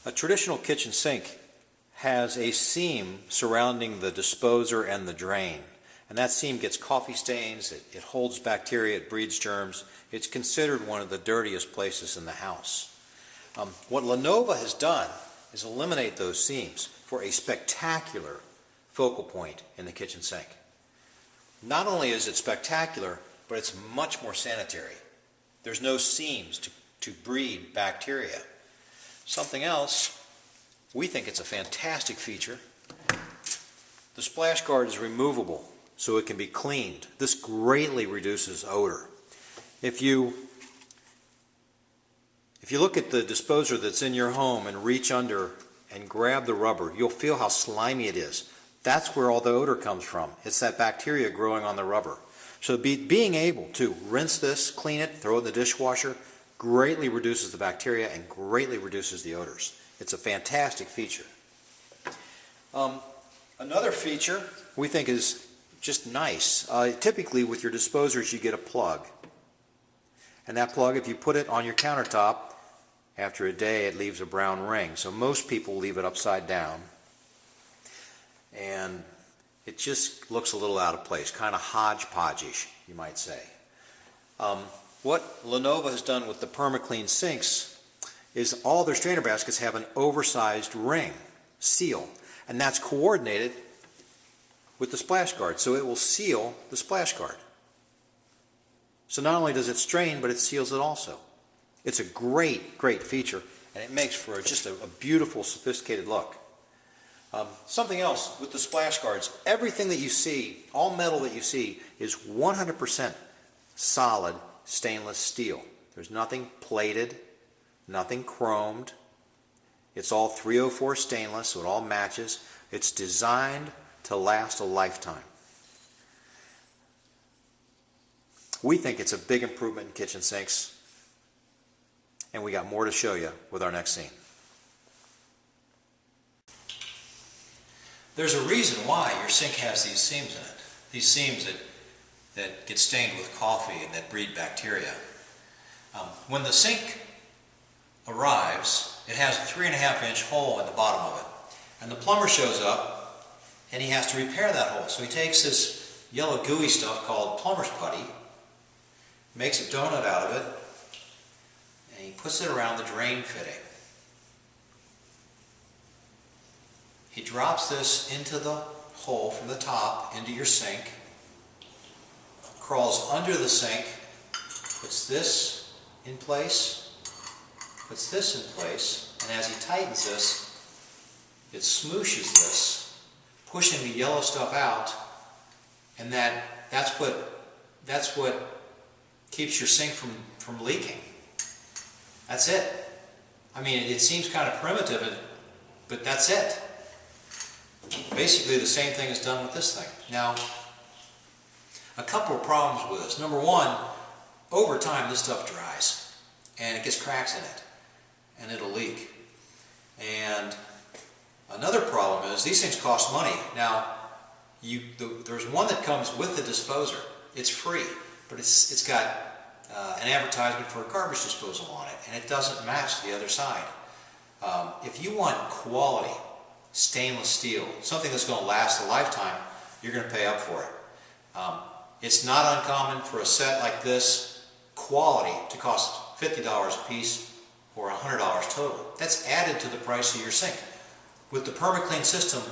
A traditional kitchen sink has a seam surrounding the disposer and the drain. And that seam gets coffee stains, it holds bacteria, it breeds germs. It's considered one of the dirtiest places in the house. What Lenova has done is eliminate those seams for a spectacular focal point in the kitchen sink. Not only is it spectacular, but it's much more sanitary. There's no seams to breed bacteria. Something else, we think it's a fantastic feature. The splash guard is removable so it can be cleaned. This greatly reduces odor. If you look at the disposer that's in your home and reach under and grab the rubber, you'll feel how slimy it is. That's where all the odor comes from. It's that bacteria growing on the rubber. So being able to rinse this, clean it, throw it in the dishwasher, greatly reduces the bacteria and greatly reduces the odors. It's a fantastic feature. Another feature we think is just nice. Typically with your disposers you get a plug. And that plug, if you put it on your countertop, after a day it leaves a brown ring. So most people leave it upside down. And it just looks a little out of place, kind of hodgepodge-ish, you might say. What Lenova has done with the PermaClean sinks is all their strainer baskets have an oversized ring, seal, and that's coordinated with the splash guard, so it will seal the splash guard. So not only does it strain, but it seals it also. It's a great, great feature, and it makes for just a beautiful, sophisticated look. Something else with the splash guards, everything that you see, all metal that you see, is 100% solid stainless steel. There's nothing plated, nothing chromed. It's all 304 stainless, so it all matches. It's designed to last a lifetime. We think it's a big improvement in kitchen sinks, and we got more to show you with our next scene. There's a reason why your sink has these seams in it. These seams that get stained with coffee and that breed bacteria. When the sink arrives, it has a 3.5-inch hole in the bottom of it. And the plumber shows up and he has to repair that hole. So he takes this yellow gooey stuff called plumber's putty, makes a donut out of it, and he puts it around the drain fitting. He drops this into the hole from the top into your sink, crawls under the sink, puts this in place, puts this in place, and as he tightens this, it smooshes this, pushing the yellow stuff out, and that's what keeps your sink from leaking. That's it. I mean, it seems kind of primitive, but that's it. Basically the same thing is done with this thing. Now, a couple of problems with this. Number one, over time this stuff dries and it gets cracks in it and it'll leak. And another problem is these things cost money. Now, there's one that comes with the disposer. It's free, but it's got an advertisement for a garbage disposal on it, and it doesn't match the other side. If you want quality stainless steel, something that's going to last a lifetime, you're going to pay up for it. It's not uncommon for a set like this, quality, to cost $50 a piece or $100 total. That's added to the price of your sink. With the PermaClean system,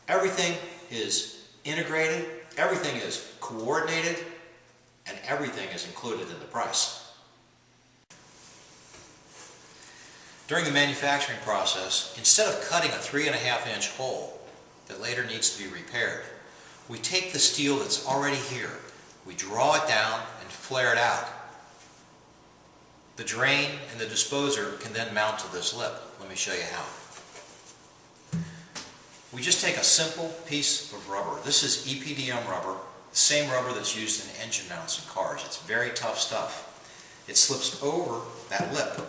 everything is integrated, everything is coordinated, and everything is included in the price. During the manufacturing process, instead of cutting a 3.5-inch hole that later needs to be repaired, we take the steel that's already here, we draw it down and flare it out. The drain and the disposer can then mount to this lip. Let me show you how. We just take a simple piece of rubber. This is EPDM rubber, the same rubber that's used in engine mounts in cars. It's very tough stuff. It slips over that lip.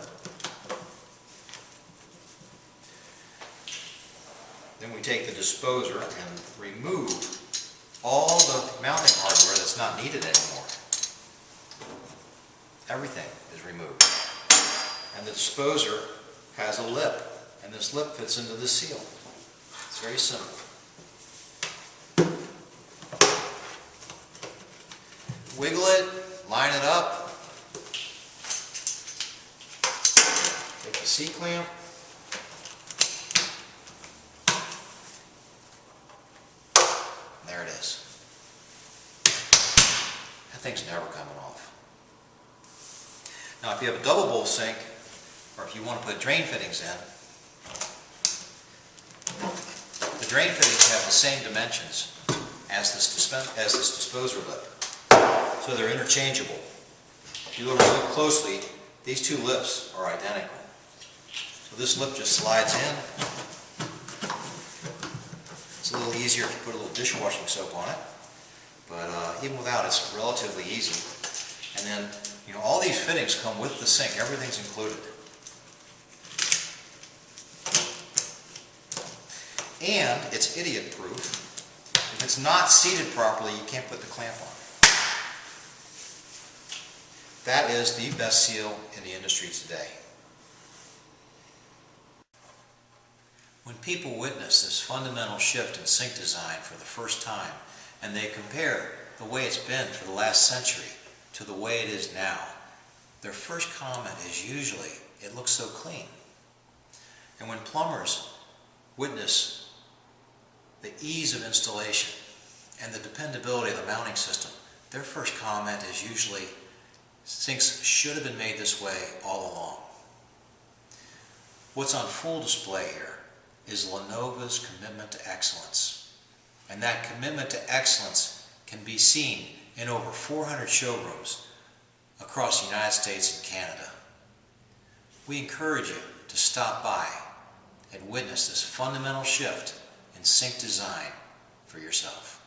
Then we take the disposer and remove all the mounting hardware that's not needed anymore. Everything is removed. And the disposer has a lip, and this lip fits into the seal. It's very simple. Wiggle it, line it up, take the C-clamp, there it is. That thing's never coming off. Now if you have a double bowl sink, or if you want to put drain fittings in, the drain fittings have the same dimensions as this disposer lip. So they're interchangeable. If you look real closely, these two lips are identical. So this lip just slides in. It's a little easier if you put a little dishwashing soap on it, but even without, it's relatively easy. And then, you know, all these fittings come with the sink. Everything's included. And it's idiot-proof. If it's not seated properly, you can't put the clamp on. That is the best seal in the industry today. When people witness this fundamental shift in sink design for the first time, and they compare the way it's been for the last century to the way it is now, their first comment is usually, "It looks so clean." And when plumbers witness the ease of installation and the dependability of the mounting system, their first comment is usually, "Sinks should have been made this way all along." What's on full display here is Lenovo's commitment to excellence. And that commitment to excellence can be seen in over 400 showrooms across the United States and Canada. We encourage you to stop by and witness this fundamental shift in sink design for yourself.